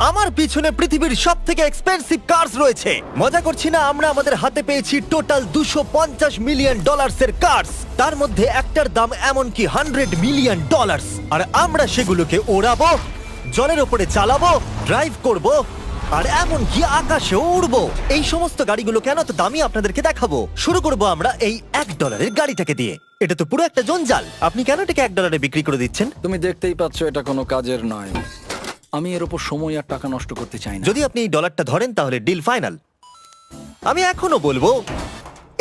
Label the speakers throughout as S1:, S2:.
S1: আমার পিছনে পৃথিবীর সবথেকে এক্সপেন্সিভ কার্স রয়েছে। মজা করছি না, আমরা আমাদের হাতে পেয়েছি টোটাল $250 মিলিয়ন এর কার্স। তার মধ্যে একটার দাম এমনকি $100 মিলিয়ন। আর আমরা সেগুলোকে ওড়াবো, জলের ওপরে চালাবো, ড্রাইভ করব, আর এমনকি আকাশেও উড়বো। এই সমস্ত গাড়িগুলো কেন তো দামি আপনাদেরকে দেখাবো। শুরু করব আমরা এই $1 গাড়িটাকে দিয়ে। এটা তো পুরো একটা জঞ্জাল। আপনি কেন এটাকে $1 বিক্রি করে দিচ্ছেন?
S2: তুমি দেখতেই পাচ্ছ এটা কোনো কাজের নয়। আমি এর উপর সময় আর টাকা নষ্ট করতে চাই না।
S1: যদি আপনি এই ডলারটা ধরেন তাহলে ডিল ফাইনাল। আমি এখনো বলবো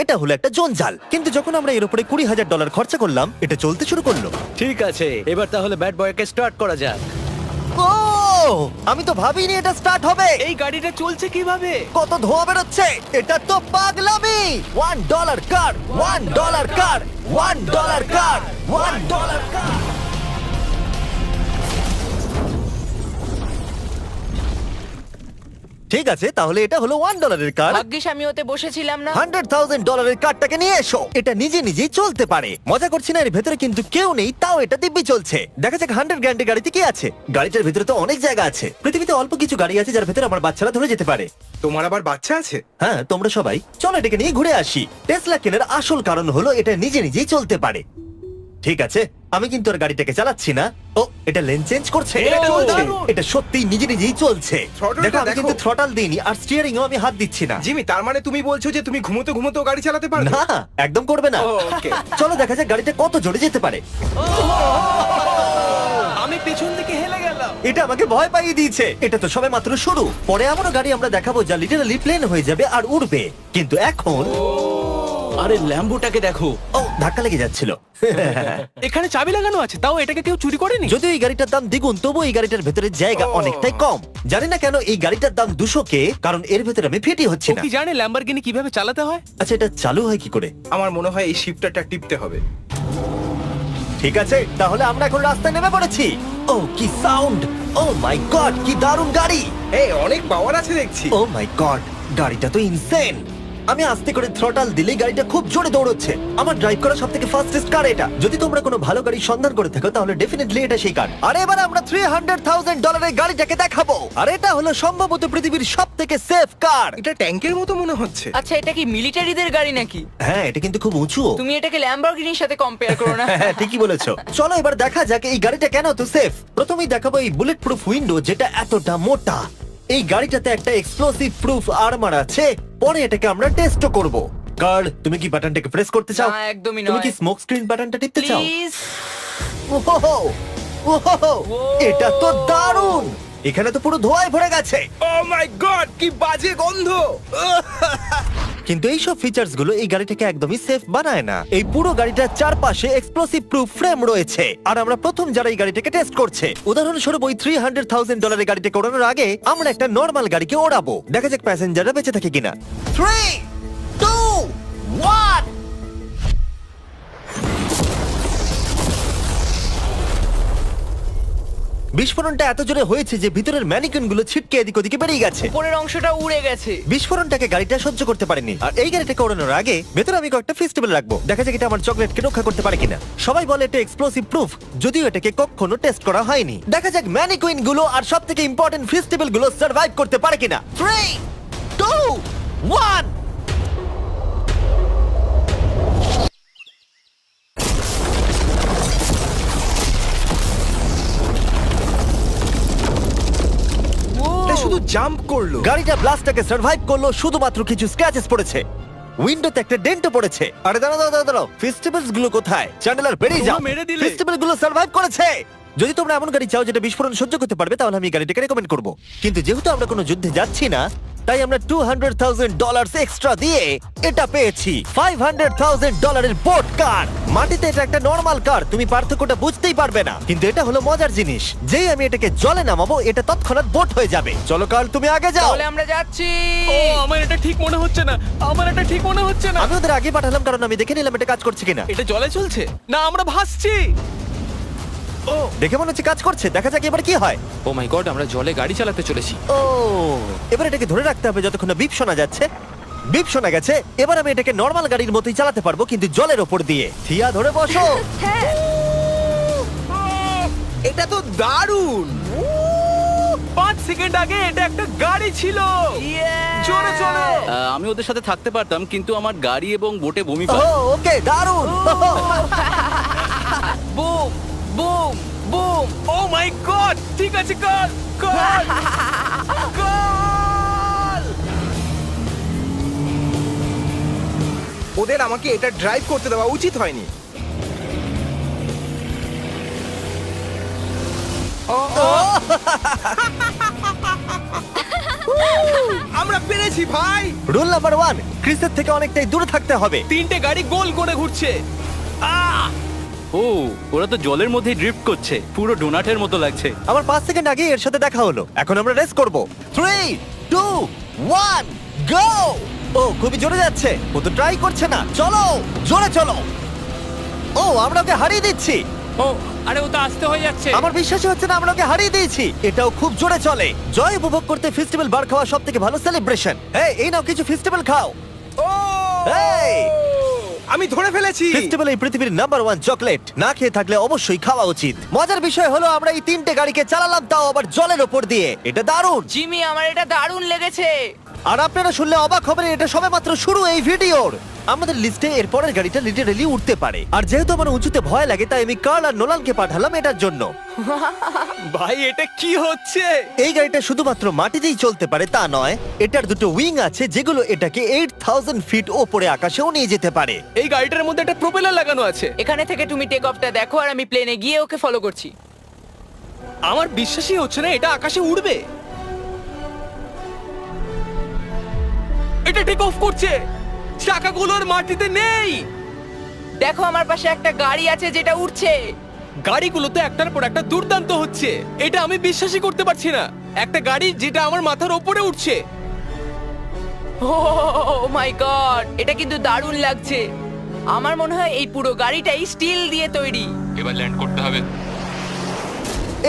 S1: এটা হলো একটা জঞ্জাল, কিন্তু যখন আমরা এর উপরে $20,000 খরচা করলাম, এটা চলতে শুরু করলো।
S3: ঠিক আছে, এবার তাহলে ব্যাড বয়কে স্টার্ট করা যাক।
S1: ও, আমি তো ভাবিনি এটা স্টার্ট হবে।
S3: এই গাড়িটা চলছে কিভাবে?
S1: কত ধোঁয়া বেরোচ্ছে, এটা তো পাগলামি। $1 কার, $1 কার, $1 কার, $1 কার। ঠিক আছে, তাহলে এটা হলো $1 কার।
S4: ভাগ্যিস আমি ওতে বসেছিলাম না।
S1: $100,000 কারটাকে নিয়ে এসো। এটা নিজে নিজেই চলতে পারে। মজা করছি না, এর ভেতরে কিন্তু কেউ নেই, তাও এটা দিব্যি চলছে। দেখা যাক 100 গ্র্যান্ডের গাড়িতে কি আছে। গাড়িটার ভেতরে তো অনেক জায়গা আছে। পৃথিবীতে অল্প কিছু গাড়ি আছে যার ভেতরে আমার বাচ্চারা ধরে যেতে পারে।
S5: তোমার আবার বাচ্চা আছে?
S1: হ্যাঁ, তোমরা সবাই চলো এটাকে নিয়ে ঘুরে আসি। টেসলা কেনার আসল কারণ হলো এটা নিজে নিজেই চলতে পারে। ঠিক আছে, আমি কিন্তু আর গাড়িটাকে চালাচ্ছি না। ও, এটা লেন চেঞ্জ করছে।
S3: এটা চলছে।
S1: এটা সত্যিই নিজে নিজেই চলছে।
S5: Throttle-টা
S1: দেখো, আমি
S5: দেখো।
S1: কিন্তু থ্রটাল দিইনি, আর স্টিয়ারিংও আমি হাত দিচ্ছি না।
S5: জিমি, তার মানে তুমি বলছো যে তুমি ঘুমোতে ঘুমোতেও গাড়ি চালাতে পারবে?
S1: না, একদম করবে না।
S5: ও, okay.
S1: চলো দেখা যাক গাড়িটা কত জোরে যেতে পারে।
S3: আমি পেছন থেকে হেলে গেলাম।
S1: এটা আমাকে ভয় পাইয়ে দিয়েছে। এটা তো সবে মাত্র শুরু। পরে এমনও গাড়ি আমরা দেখাবো যা লিটারালি প্লেন হয়ে যাবে আর উড়বে। কিন্তু এখন
S3: আরে ল্যাম্বোটাকে দেখো,
S1: ও, ধাক্কা লেগে যাচ্ছিল।
S3: এখানে চাবি লাগানো আছে, তাও এটাকে কেউ চুরি করেনি।
S1: যদিও এই গাড়িটার দাম দ্বিগুণ, তবু এই গাড়িটার ভেতরে জায়গা অনেকটাই কম। জানি না কেন এই গাড়িটার দাম 200K, কারণ এর ভেতরে আমি ফিটি হচ্ছি
S3: ও
S1: না।
S3: কি জানে ল্যাম্বরগিনি কিভাবে চালাতে হয়?
S1: আচ্ছা, এটা চালু হয় কি করে?
S5: আমার মনে হয় এই শিফটারটা টিপতে হবে।
S1: ঠিক আছে, তাহলে আমরা এখন রাস্তায় নেমে পড়েছি। ও, কি সাউন্ড! ও মাই গড, কি দারুণ গাড়ি!
S5: এই অনেক পাওয়ার আছে দেখছি।
S1: ও মাই গড, গাড়িটা তো ইনসেন। আমি আস্তে করে থ্রটাল দিলেই গাড়িটা খুব জোরে দৌড়চ্ছে। আমার ড্রাইভ করা সবথেকে ফাস্টেস্ট কার এটা। যদি তোমরা কোনো ভালো গাড়ির সন্ধান করে থাকো তাহলে ডেফিনেটলি এটা সেই কার। আর এবার আমরা $300,000 গাড়িটাকে দেখাবো। আর এটা হলো সম্ভবত পৃথিবীর সবথেকে সেফ কার।
S5: এটা ট্যাঙ্কের মতো মনে হচ্ছে।
S4: আচ্ছা, এটা কি মিলিটারিদের গাড়ি নাকি?
S1: হ্যাঁ, এটা কিন্তু খুব উঁচু।
S4: তুমি এটাকে ল্যাম্বরগিনির সাথে কম্পেয়ার করো না।
S1: হ্যাঁ, ঠিকই বলেছো। চলো এবার দেখা যাক এই গাড়িটা কেন তো সেফ। প্রথমেই দেখাবো এই বুলেট প্রুফ উইন্ডো, যেটা এতটা মোটা। এই গাড়িটাতে একটা এক্সপ্লোসিভ প্রুফ আর্মার আছে। পরে এটাকে আমরা টেস্ট করব। কার্ল, তুমি কি বাটনটাকে প্রেস করতে চাও?
S4: না, একদমই
S1: তুমি
S4: নয়।
S1: কি স্মোক স্ক্রিন বাটনটা টিপতে চাও?
S4: প্লিজ।
S1: ওহো, ওহো, এটা তো দারুণ। এখানে তো পুরো ধোঁয়ায় ভরে গেছে।
S5: ও মাই গড, কি বাজে গন্ধ!
S1: কিন্তু এইসব ফিচার্স গুলো এই গাড়িটাকে একদমই সেফ বানায় না। এই পুরো গাড়িটার চারপাশে এক্সপ্লোসিভ প্রুফ ফ্রেম রয়েছে। আর আমরা প্রথম যারা এই গাড়িটাকে টেস্ট করছে, উদাহরণস্বরূপ ওই $300,000 গাড়িটাকে ওড়ানোর আগে আমরা একটা নর্মাল গাড়িকে ওড়াবো। দেখা যাক প্যাসেঞ্জাররা বেঁচে থাকে কিনা। 3, 2, 1। বিস্ফোরণটা এত জোরে হয়েছে যে ভিতরের ম্যানিকুইন গুলো ছিটকে এদিক ওদিকে বেরিয়ে গেছে।
S4: উপরের অংশটা উড়ে গেছে।
S1: বিস্ফোরণটাকে গাড়িটা সহ্য করতে পারেনি। আর এই গাড়িটাকে ওড়ানোর আগে ভেতরে আমি কয়েকটা ফেস্টিভ্যাল রাখবো। দেখা যাক এটা আমার চকলেটকে রক্ষা করতে পারে কিনা। সবাই বলে এটা এক্সপ্লোসিভ প্রুফ, যদিও এটাকে কখনো টেস্ট করা হয়নি। দেখা যাক ম্যানিকুইন গুলো আর সবথেকে ইম্পর্টেন্ট ফেস্টিভ্যাল গুলো সার্ভাইভ করতে পারে কিনা। 3, 2, 1।
S5: এটা শুধু জাম্প করলো।
S1: গাড়িটা ব্লাস্টটাকে সার্ভাইভ করলো, শুধুমাত্র কিছু স্ক্র্যাচেস পড়েছে। উইন্ডোতে একটা ডেন্টও পড়েছে। আরে দাঁড়াও দাঁড়াও দাঁড়াও, ফেস্টিভ্যালস গুলো কোথায়? চ্যান্ডেলার বেরিয়ে যাও।
S3: তোমরা মেরে দিলে।
S1: ফেস্টিভ্যাল গুলো সার্ভাইভ করেছে। যদি তোমরা এমন গাড়ি চাও যেটা বিস্ফোরণ সহ্য করতে পারবে, তাহলে আমি এই গাড়িটাকে রেকমেন্ড করব। কিন্তু যেহেতু আমরা কোনো যুদ্ধে যাচ্ছি না, তাই আমরা $200,000 এক্সট্রা দিয়ে এটা পেয়েছি। $500,000 এর বোট কার। মাটিতে এটা একটা নর্মাল কার, তুমি পার্থক্যটা বুঝতেই পারবে না। কিন্তু এটা হলো মজার জিনিস, যেই আমি এটাকে জলে নামাবো এটা তৎক্ষণাৎ বোট হয়ে যাবে। চলো কার্ল, তুমি আগে যাও।
S4: তাহলে আমরা যাচ্ছি।
S3: ও, আমার এটা ঠিক মনে হচ্ছে না, আমার এটা ঠিক মনে হচ্ছে না।
S1: আমি ওদের আগে পাঠালাম কারণ আমি দেখে নিলাম এটা কাজ করছে কিনা।
S3: এটা জলে চলছে না, আমরা ভাসছি। ও,
S1: দেখে মনে হচ্ছে কাজ করছে। দেখা যাক এবার কি হয়।
S6: ও মাই গড, আমরা জলে গাড়ি চালাতে চলেছি।
S1: ও, এবার এটাকে ধরে রাখতে হবে যতক্ষণ না বিপ শোনা যাচ্ছে। বিপ শোনা গেছে। এবার আমি এটাকে নর্মাল গাড়ির মতোই চালাতে পারবো, কিন্তু জলের ওপর দিয়ে। থিয়া, ধরে বসো।
S4: হ্যাঁ।
S5: এটা তো দারুণ!
S3: 5 সেকেন্ড আগে এটা একটা গাড়ি ছিল। জোরে চলো।
S2: আমি ওদের সাথে থাকতে পারতাম, কিন্তু আমার গাড়ি এবং বোটে বমি
S1: ও
S2: পায়।
S1: ওকে দারুণ
S4: বুম বুম বুম।
S3: ও মাই গড, ঠিক আছে, কর কর কর।
S5: ওদের আমাকে এটা ড্রাইভ করতে দেওয়া উচিত হয়নি। আমরা পেরেছি ভাই।
S1: রুল নাম্বার 1, ক্রিসের থেকে অনেকটাই দূরে থাকতে হবে।
S3: 3টে গাড়ি গোল করে ঘুরছে।
S2: ও, ওরা তো জলের মধ্যে ড্রিফট করছে, পুরো ডোনাটের মতো লাগছে।
S1: আমার 5 সেকেন্ড আগে এর সাথে দেখা হলো। এখন আমরা রেস করব। 3 2 1 গো। ও খুবই জোরে যাচ্ছে, ও তো ট্রাই করছে না। চলো জোরে চলো। ও আমরা ওকে হারিয়ে দিচ্ছি।
S6: ও আরে ও তো আসতে হয়ে যাচ্ছে।
S1: আমার বিশ্বাসই হচ্ছে না আমরা ওকে হারিয়ে দিয়েছি। এটাও খুব জোরে চলে। জয় উপভোগ করতে ফেস্টিভ্যাল বার খাওয়া সব থেকে ভালো সেলিব্রেশন। এই নাও কিছু ফেস্টিভ্যাল খাও।
S5: ও
S1: এই!
S5: আমি ধরে ফেলেছি।
S1: ফেস্টিভ্যাল এই পৃথিবীর নাম্বার 1 চকলেট। না খেয়ে থাকলে অবশ্যই খাওয়া উচিত। মজার বিষয় হলো আমরা এই 3টে গাড়িকে চালালাম, তাও আবার জলের ওপর দিয়ে। এটা দারুণ।
S4: জিমি, আমার এটা দারুণ লেগেছে।
S1: আর আপনারা শুনলে অবাক হবেন, এটা সবেমাত্র শুরু এই ভিডিওর। আমাদের লিস্টে এর পরের গাড়িটা লিটারালি উঠতে পারে। আর যেহেতু আমার উঁচুতে ভয় লাগে, তাই আমি কার্ল আর নোলানকে পাঠালাম এটার জন্য।
S3: ভাই এটা কি হচ্ছে?
S1: এই গাড়িটা শুধুমাত্র মাটিতেই চলতে পারে তা নয়, এটার দুটো উইং আছে যেগুলো এটাকে 8000 ফিট ওপরে আকাশেও নিয়ে যেতে পারে।
S3: এই গাড়িটার মধ্যে একটা প্রপেলার লাগানো আছে।
S4: এখানে থেকে তুমি টেক অফটা দেখো আর আমি প্লেনে গিয়ে ওকে ফলো করছি।
S3: আমার বিশ্বাসই হচ্ছে না এটা আকাশে উড়বে। এটা টেক অফ করছে, চাকাগুলোর মাটিতে নেই।
S4: দেখো আমার পাশে একটা গাড়ি আছে যেটা উঠছে।
S3: গাড়িগুলোতে একটার পর একটা দুর্দান্ত হচ্ছে। এটা আমি বিশ্বাসই করতে পারছি না, একটা গাড়ি যেটা আমার মাথার ওপরে উঠছে।
S4: ও মাই গড, এটা কিন্তু দারুণ লাগছে। আমার মনে হয় এই পুরো গাড়িটাই স্টিল দিয়ে তৈরি।
S6: এবার ল্যান্ড করতে হবে।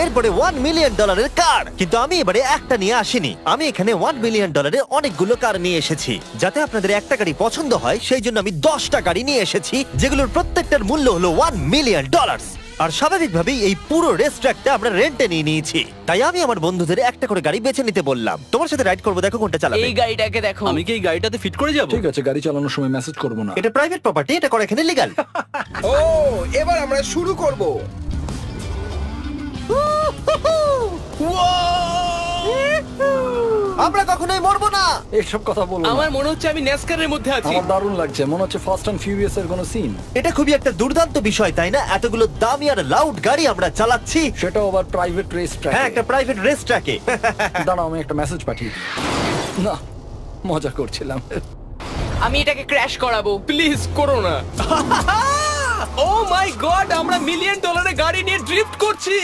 S1: এরপরে $1 মিলিয়ন কার। কিন্তু আমি এবারে একটা নিয়ে আসিনি, আমি এখানে $1 মিলিয়ন অনেকগুলো কার নিয়ে এসেছি। যাতে আপনাদের একটা গাড়ি পছন্দ হয় সেই জন্য আমি 10টা গাড়ি নিয়ে এসেছি, যেগুলোর প্রত্যেকটার মূল্য হলো $1 মিলিয়ন। আর স্বাভাবিকভাবেই এই পুরো রেস ট্র্যাকটা আমরা রেন্টে নিয়ে নিয়েছি। তাই আমি আমার বন্ধুদের একটা করে গাড়ি বেছে নিতে বললাম। তোমার সাথে রাইড করবো, দেখো কোনটা চালাবে।
S4: এই গাড়িটাকে দেখো।
S2: আমি কি এই গাড়িটাতে ফিট করে যাব?
S7: ঠিক আছে, গাড়ি চালানোর সময় মেসেজ করবো না।
S1: এটা প্রাইভেট প্রপার্টি, এটা করা এখানে লিগ্যাল।
S5: ও এবার আমরা শুরু করব।
S1: আমরা কখনোই মরবো না।
S7: এইসব কথা বলবো না।
S3: আমার মনে হচ্ছে আমি ন্যাসকারের মধ্যে আছি।
S7: আমার দারুণ লাগছে, মনে হচ্ছে ফাস্ট অ্যান্ড ফিউরিয়াস এর কোনো সিন।
S1: এটা খুবই একটা দুর্দান্ত বিষয়, তাই না? এতগুলো দামি আর লাউড গাড়ি আমরা চালাচ্ছি।
S7: সেটাও আবার প্রাইভেট রেস ট্র্যাক।
S1: হ্যাঁ, একটা প্রাইভেট রেস ট্র্যাকে।
S7: দাঁড়াও, আমি একটা মেসেজ পাঠিয়ে দিই। না, মজা করছিলাম।
S4: আমি এটাকে ক্র্যাশ করাবো।
S3: প্লিজ করো না। ও মাই গড, আমরা $1 মিলিয়ন গাড়ি নিয়ে ড্রিফট করছি।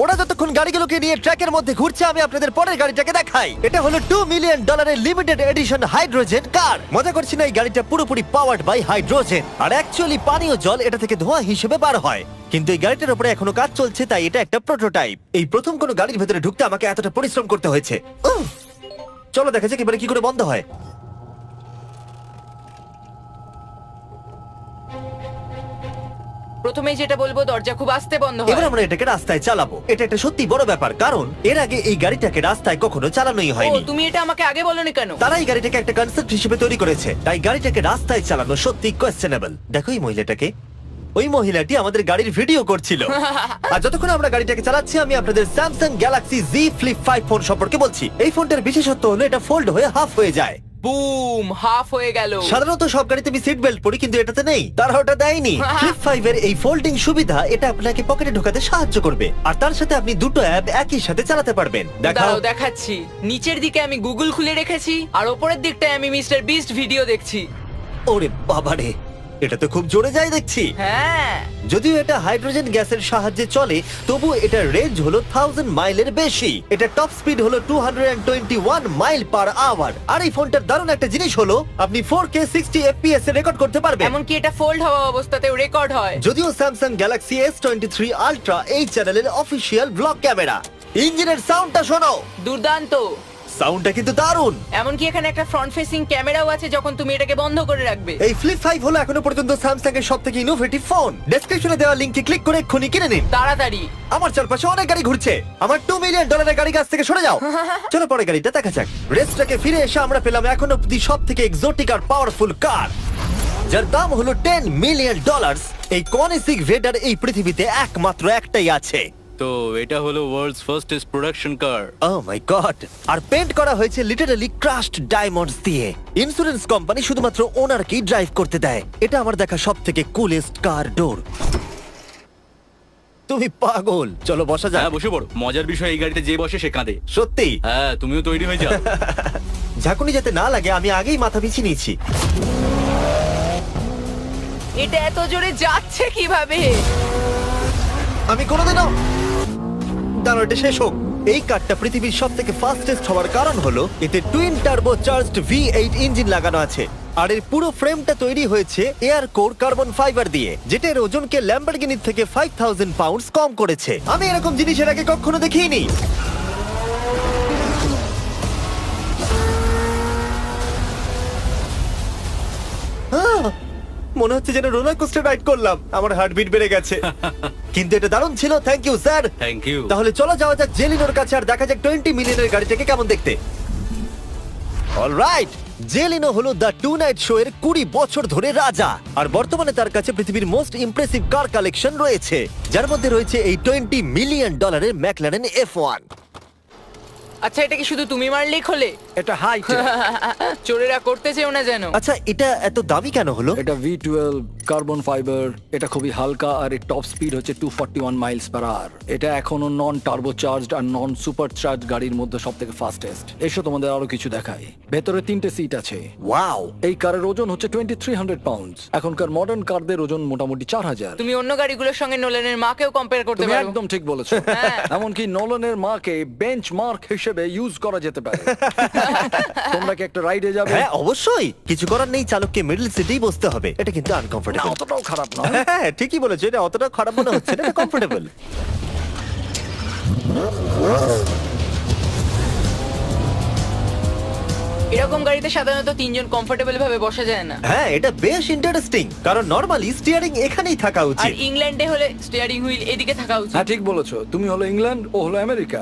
S1: ওরা যতক্ষণ গাড়িগুলোকে নিয়ে ট্র্যাকের মধ্যে ঘুরছে, আমি আপনাদের পরের গাড়িটাকে দেখাই। এটা হলো $2 million limited edition hydrogen car. মজা করছি না, এই গাড়িটা পুরোপুরি পাওয়ার্ড বাই হাইড্রোজেন। আর অ্যাকচুয়ালি পানীয় জল এটা থেকে ধোঁয়া হিসেবে বার হয়। কিন্তু এই গাড়িটার উপরে এখনো কাজ চলছে, তাই এটা একটা প্রোটোটাইপ। এই প্রথম কোনো গাড়ির ভেতরে ঢুকতে আমাকে এতটা পরিশ্রম করতে হয়েছে। চলো দেখা যাক এবারে কি করে বন্ধ হয়।
S4: প্রথমেই যেটা বলবো, দরজা খুব আস্তে বন্ধ হয়।
S1: এবার আমরা এটাকে রাস্তায় চালাবো। এটা একটা সত্যি বড় ব্যাপার, কারণ এর আগে এই গাড়িটাকে রাস্তায় কখনো চালানোই
S4: ও,
S1: হয়নি।
S4: তুমি এটা আমাকে আগে বলনি কেন?
S1: তারা এই গাড়িটাকে একটা কনসেপ্ট হিসেবে তৈরি করেছে, তাই গাড়িটাকে রাস্তায় চালানো সত্যি কোয়েশ্চেনেবল। দেখো এই মহিলাটাকে, ওই মহিলাটি আমাদের গাড়ির ভিডিও করছিল। আর যতক্ষণ আমরা গাড়িটাকে চালাচ্ছি, আমি আপনাদের Samsung Galaxy Z Flip 5 phone সম্পর্কে বলছি। এই ফোনটার বিশেষত্ব হলো এটা ফোল্ড হয়ে হাফ হয়ে যায়।
S4: বুম, হাফ হয়ে গেল।
S1: সাধারণত সব গাড়িতে আমি সিট বেল্ট পরি, কিন্তু এটাতে নেই। তারা ওটা দেয়নি। ফ্লিপ 5 এর এই ফোল্ডিং সুবিধা, এটা আপনাকে পকেটে ঢোকাতে সাহায্য করবে। আর তার সাথে আপনি দুটো অ্যাপ একই সাথে চালাতে পারবেন। দেখাও।
S4: দাঁড়াও দেখাচ্ছি। নিচের দিকে আমি গুগল খুলে রেখেছি, আর ওপরের দিকটায় আমি মিস্টার বিস্ট ভিডিও দেখছি।
S1: ওরে বাবারে, এটা তো খুব জোরে যায় দেখছি।
S4: হ্যাঁ,
S1: যদিও এটা হাইড্রোজেন গ্যাসের সাহায্যে চলে, তবু এটার রেঞ্জ হলো 1000 মাইলের বেশি। এটা টপ স্পিড হলো 221 মাইল পার আওয়ার। আর এই ফোনটার দারুণ একটা জিনিস হলো, আপনি 4K 60 FPS এ রেকর্ড করতে পারবেন।
S4: এমনকি এটা ফোল্ড হওয়া অবস্থাতেও রেকর্ড হয়।
S1: যদিও স্যামসাং গ্যালাক্সি S23 আলট্রা এই চ্যানেলের অফিসিয়াল ব্লগ ক্যামেরা। ইঞ্জিনের সাউন্ডটা শোনো।
S4: দুর্দান্ত।
S1: সাউন্ডটা কিন্তু দারুণ।
S4: এমনকি এখানে একটা ফ্রন্ট ফেসিং ক্যামেরাও আছে যখন তুমি এটাকে বন্ধ করে রাখবে।
S1: এই ফ্লিপ 5 হলো এখনো পর্যন্ত স্যামসাং এর সবথেকে ইনোভেটিভ ফোন। ডেসক্রিপশনে দেওয়া লিংকে ক্লিক করে এক্ষুনি কিনে নিন।
S4: তাড়াতাড়ি।
S1: আমার চারপাশে অনেক গাড়ি ঘুরছে। আমার $2 মিলিয়ন গাড়ি কাছ থেকে সরে যাও। চলো পরে গাড়িটা দেখা যাক। রেসটাকে ফিরে এসে আমরা পেলাম এখন অব্দি সবথেকে এক্সোটিক আর পাওয়ারফুল কার, যার দাম হলো $10 মিলিয়ন। এই কনিসিক ভেডার এই পৃথিবীতে একমাত্র একটাই আছে।
S2: তো এটা হলো world's fastest production car.
S1: Oh my God! আর পেন্ট করা হয়েছে লিটারালি ক্রাশড ডায়মন্ডস দিয়ে। ইন্স্যুরেন্স কোম্পানি শুধুমাত্র ওনারকেই ড্রাইভ করতে দেয়। এটা আমার দেখা সবথেকে কুলেস্ট কার ডোর। তুমি পাগল। চলো বসা যাক।
S2: হ্যাঁ বসে পড়ো। মজার বিষয় এই গাড়িতে যে বসে সে কাঁদে।
S1: সত্যি
S2: হ্যাঁ তুমিও তৈরি হয়ে যাও।
S1: ঝাঁকুনি যাতে না লাগে আমি আগেই মাথা পিছিয়ে নিয়েছি।
S4: এটা এত জোরে যাচ্ছে কিভাবে?
S1: আমি কোনোদিনও দাঁড়াও, এটা শেষ হোক। এই কারটা পৃথিবীর সব থেকে ফাস্টেস্ট হওয়ার কারণ হলো এতে twin turbo charged V8 engine লাগানো আছে। আর এর পুরো ফ্রেমটা তৈরি হয়েছে এয়ার কোর কার্বন ফাইবার দিয়ে, যেটা এর ওজনকে ল্যাম্বরগিনির থেকে 5000 পাউন্ডস কম করেছে। আমি এরকম জিনিস এর আগে কখনো দেখিনি। মনে হচ্ছে যেন রোলার কোস্টার রাইড করলাম। আমার হার্টবিট বেড়ে গেছে। কিন্তু এটা দারুণ ছিল। Thank you sir.
S2: Thank you.
S1: তাহলে চলো যাওয়া যাক জেলিনোর কাছে আর দেখা যাক 20 মিলিয়নের গাড়িটাকে কেমন দেখতে। অলরাইট, জেলিনো হলো দ্য টু নাইট শো এর 20 বছর ধরে রাজা। আর বর্তমানে তার কাছে পৃথিবীর মোস্ট ইমপ্রেসিভ কার কালেকশন রয়েছে, যার মধ্যে রয়েছে এই $20 মিলিয়ন ম্যাকলারেন F1।
S4: আচ্ছা, এটা কি শুধু তুমি মারলেই খোলে?
S7: এটা হাই
S4: চোরেরা করতে চেও না যেন।
S1: আচ্ছা, এটা এত দামি কেন হলো?
S7: এটা V12 কার্বন ফাইবার। এটা খুবই হালকা আর এর টপ স্পিড হচ্ছে 241 মাইলস পার আওয়ার। এটা এখনো নন টার্বো চার্জড আর নন সুপার চার্জ গাড়ির মধ্যে সবথেকে ফাস্টেস্ট। এসো তোমাদের আরো কিছু দেখাই। ভেতরে 3টে সিট আছে।
S1: ওয়াও!
S7: এই কারের ওজন হচ্ছে 2300 পাউন্ডস। এখনকার মডার্ন কারদের ওজন মোটামুটি 4000।
S4: তুমি অন্য গাড়িগুলোর সঙ্গে নোলেনের মাকেও কম্পেয়ার করতে
S7: তুমি
S4: পারো।
S7: একদম ঠিক বলেছো।
S4: হ্যাঁ।
S7: এমনকি নোলানের মাকে বেঞ্চমার্ক হিসেবে ইউজ করা যেতে পারে। তোমরা কি একটা রাইডে যাবে?
S1: হ্যাঁ অবশ্যই। কিছু করার নেই, চালককে মিডল সিটেই বসতে হবে। এটা কিন্তু
S7: না,
S1: আনকমফোর্টেবল।
S7: অতটাও খারাপ না।
S1: হ্যাঁ ঠিকই বলেছো, এটা অতটা খারাপ মনে হচ্ছে না, এটা কমফোর্টেবল।
S4: এরকম গাড়িতে সাধারণত 3 জন কমফোর্টেবল ভাবে বসা যায় না।
S1: হ্যাঁ এটা বেশ ইন্টারেস্টিং, কারণ নরমালি স্টিয়ারিং এখানেই থাকা
S4: আর
S1: উচিত।
S4: ইংল্যান্ডে হলে স্টিয়ারিং হুইল এদিকে থাকা উচিত।
S7: হ্যাঁ ঠিক বলেছো। তুমি হলো ইংল্যান্ড, ও হলো আমেরিকা।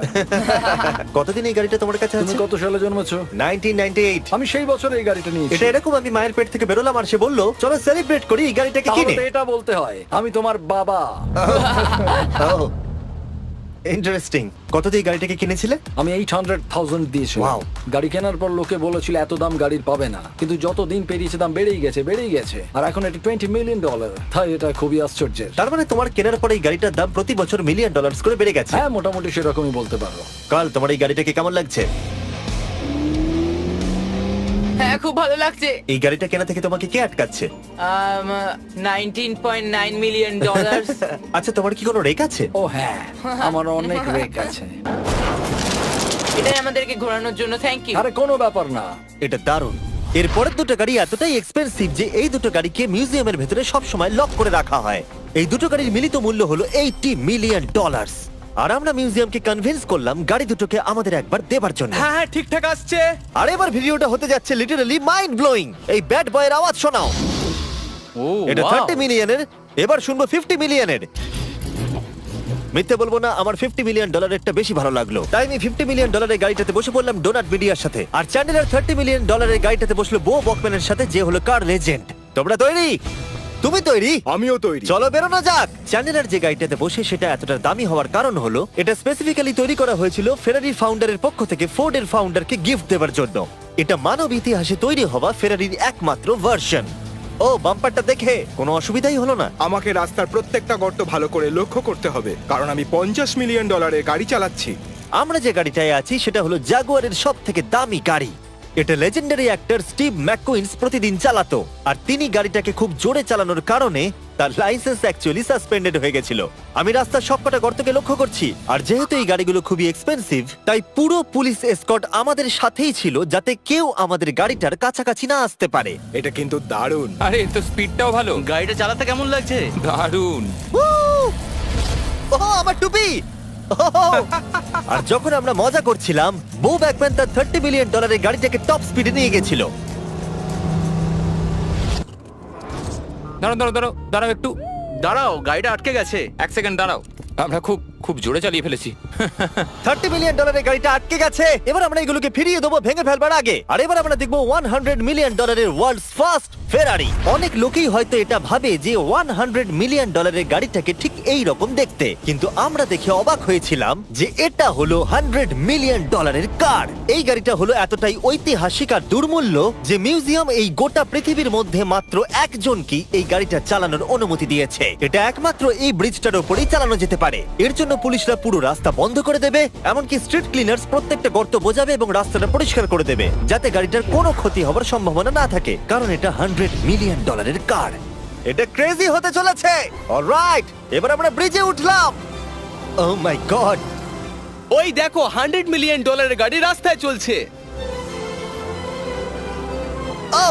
S1: কতদিন এই গাড়িটা তোমার কাছে
S7: তুমি
S1: আছে?
S7: কত সালে জন্মেছো?
S1: 1998।
S7: আমি সেই বছর এই গাড়িটা নিয়েছি।
S1: এটা এরকম, আমি মায়ের পেট থেকে বেরোলাম আর সে বললো চলো সেলিব্রেট করি এই গাড়িটাকে
S7: তাহলে
S1: কিনে।
S7: তো এটা বলতে হয় আমি তোমার বাবা।
S1: ইন্টারেস্টিং। কত দিয়ে এই গাড়িটাকে কিনেছিলে?
S7: আমি 800,000 দিয়েছি।
S1: Wow.
S7: গাড়ি কেনার পর লোকে বলেছিল এত দাম গাড়ির পাবে না, কিন্তু যত দিন পেরিয়েছে দাম বেড়েই গেছে। আর এখন এটা $20 মিলিয়ন। তাই এটা খুবই আশ্চর্যের।
S1: তার মানে তোমার কেনার পরে এই গাড়িটার দাম প্রতি বছর $1 মিলিয়ন করে বেড়ে গেছে।
S7: হ্যাঁ মোটামুটি সেরকমই বলতে পারো।
S1: কাল তোমার এই গাড়িটাকে কেমন লাগছে?
S4: হ্যাঁ খুব ভালো লাগছে।
S1: এই গাড়িটা কেনা থেকে তোমাকে কে আটকাচ্ছে?
S4: $19.9 মিলিয়ন।
S1: আচ্ছা তোমার কি কোনো রেক আছে?
S7: ও হ্যাঁ, আমার অনেক রেক আছে।
S4: এটাই আমাদেরকে ঘোরানোর জন্য থ্যাংক ইউ।
S7: আরে কোনো ব্যাপার না।
S1: এটা দারুণ। এর পরের দুটো গাড়ি এতটাই এক্সপেন্সিভ যে এই দুটো গাড়িকে মিউজিয়ামের ভেতরে সব সময় লক করে রাখা হয়। এই দুটো গাড়ির মিলিত মূল্য হলো $80 মিলিয়ন। আর আমরা মিউজিয়ামকে কনভিন্স করলাম গাড়ি দুটোকে আমাদের একবার দেবার জন্য।
S3: হ্যাঁ হ্যাঁ ঠিকঠাক আসছে।
S1: আর এবার ভিডিওটা হতে যাচ্ছে লিটারালি মাইন্ড ব্লোয়িং। এই ব্যাড বয়ের আওয়াজ শোনাও।
S2: ও
S1: এটা
S2: wow!
S1: 30 মিলিয়নের, এবার শুনবো 50 মিলিয়নের। মিথ্যে বলবো না, আমার $50 মিলিয়ন বেশি ভালো লাগলো। তাই আমি $50 মিলিয়ন গাড়িটাতে বসে পড়লাম ডোনাট মিডিয়ার সাথে। আর চ্যানেলের $30 মিলিয়ন গাড়িটাতে বসলো বো বকম্যানের সাথে, যে হলো কার লেজেন্ড। তোমরা তৈরি? তুমি তৈরি?
S5: আমিও তৈরি।
S1: চলো বেরোনো যাক। চ্যানেলের যে গাড়িটাতে বসে সেটা এতটা দামি হওয়ার কারণ হলো এটা স্পেসিফিক্যালি তৈরি করা হয়েছিল ফেরারির ফাউন্ডারের পক্ষ থেকে ফোর্ডের ফাউন্ডারকে গিফট দেওয়ার জন্য। এটা মানব ইতিহাসে তৈরি হওয়া ফেরারির একমাত্র ভার্সন। ও বাম্পারটা দেখে কোনো অসুবিধাই হলো না।
S5: আমাকে রাস্তার প্রত্যেকটা গর্ত ভালো করে লক্ষ্য করতে হবে, কারণ আমি $50 মিলিয়ন গাড়ি চালাচ্ছি।
S1: আমরা যে গাড়িটায় আছি সেটা হলো জাগুয়ারের সব থেকে দামি গাড়ি। এটা লেজেন্ডারি অ্যাক্টর স্টিভ ম্যাককুইন্স প্রতিদিন চালাতো। আর তিনি গাড়িটাকে খুব জোরে চালানোর কারণে তার লাইসেন্স অ্যাকচুয়ালি সাসপেন্ডেড হয়ে গেছিল। আমি রাস্তার সবকটা গর্তকে লক্ষ্য করছি। আর যেহেতু এই গাড়িগুলো খুবই এক্সপেন্সিভ, তাই পুরো পুলিশ এসকর্ট আমাদের সাথেই ছিল, যাতে কেউ আমাদের গাড়িটার কাছাকাছি না আসতে পারে।
S5: এটা কিন্তু দারুণ।
S6: আরে এর তো স্পিডটাও ভালো।
S2: গাড়িটা চালাতে কেমন লাগছে?
S6: দারুণ।
S1: ও আমার টুপি! আর যখন আমরা মজা করছিলাম, বো ব্যাকম্যান তার $30 মিলিয়ন গাড়িটাকে টপ স্পিডে নিয়ে গেছিল।
S6: দাঁড়াও দাঁড়াও দাঁড়াও দাঁড়াও একটু
S2: দাঁড়াও, গাড়িটা আটকে গেছে।
S6: এক সেকেন্ড দাঁড়াও। আমরা খুব খুব জোরে চালিয়ে ফেলেছি।
S1: $30 মিলিয়ন গাড়িটা আটকে গেছে। এবার আমরা এগুলোকে ফিরিয়ে দেবো ভেঙে ফেলবার আগে। আর এবার আমরা দেখবো $100 মিলিয়ন ওয়ার্ল্ডস ফার্স্ট ফেরারি। অনেক লোকেই হয়তো এটা ভাবে যে $100 মিলিয়ন গাড়িটাকে ঠিক এই রকম দেখতে, কিন্তু আমরা দেখে অবাক হয়েছিলাম যে এটা হলো $100 মিলিয়ন কার। এই গাড়িটা হলো এতটাই ঐতিহাসিক আর দুর্মূল্য যে মিউজিয়াম এই গোটা পৃথিবীর মধ্যে মাত্র একজনকে এই গাড়িটা চালানোর অনুমতি দিয়েছে। এটা একমাত্র এই ব্রিজটার উপরেই চালানো যেতে পারে। এর জন্য পুলিশরা পুরো রাস্তা বন্ধ করে দেবে, এমনকি স্ট্রিট ক্লিনার্স প্রত্যেকটা গর্ত বোঝাবে এবং রাস্তাটা পরিষ্কার করে দেবে, যাতে গাড়িটার কোনো ক্ষতি হওয়ার সম্ভাবনা না থাকে, কারণ এটা $100 মিলিয়ন কার। এটা ক্রেজি হতে চলেছে। অলরাইট, এবার আমরা ব্রিজে উঠলাম। ও মাই গড,
S3: ওই দেখো $100 মিলিয়ন গাড়ি রাস্তায় চলছে।
S1: ও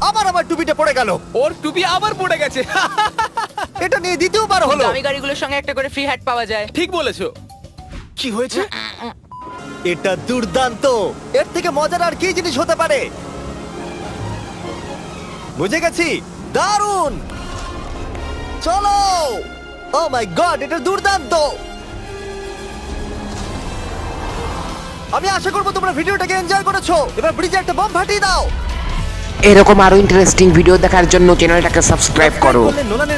S1: আবার আমার টুপিটা পড়ে গেল।
S3: ওর টুপি আবার পড়ে গেছে।
S1: এটা নিয়ে দ্বিতীয়বার হলো।
S4: দামি গাড়িগুলোর সঙ্গে একটা করে ফ্রি হ্যাট পাওয়া যায়।
S3: ঠিক বলেছো। কি হয়েছে?
S1: এটা দুর্দান্ত। এর থেকে মজার আর কি জিনিস হতে পারে? বুঝে গেছি, দারুণ। চলো। ও মাই গড, এটা দুর্দান্ত। আমি আশা করবো তোমরা ভিডিওটাকে এনজয় করেছো। এবার ব্রিজে একটা বম ফাটিয়ে দাও।
S8: এরকম আরো ইন্টারেস্টিং ভিডিও দেখার জন্য চ্যানেলটাকে সাবস্ক্রাইব করো।
S1: নোলানের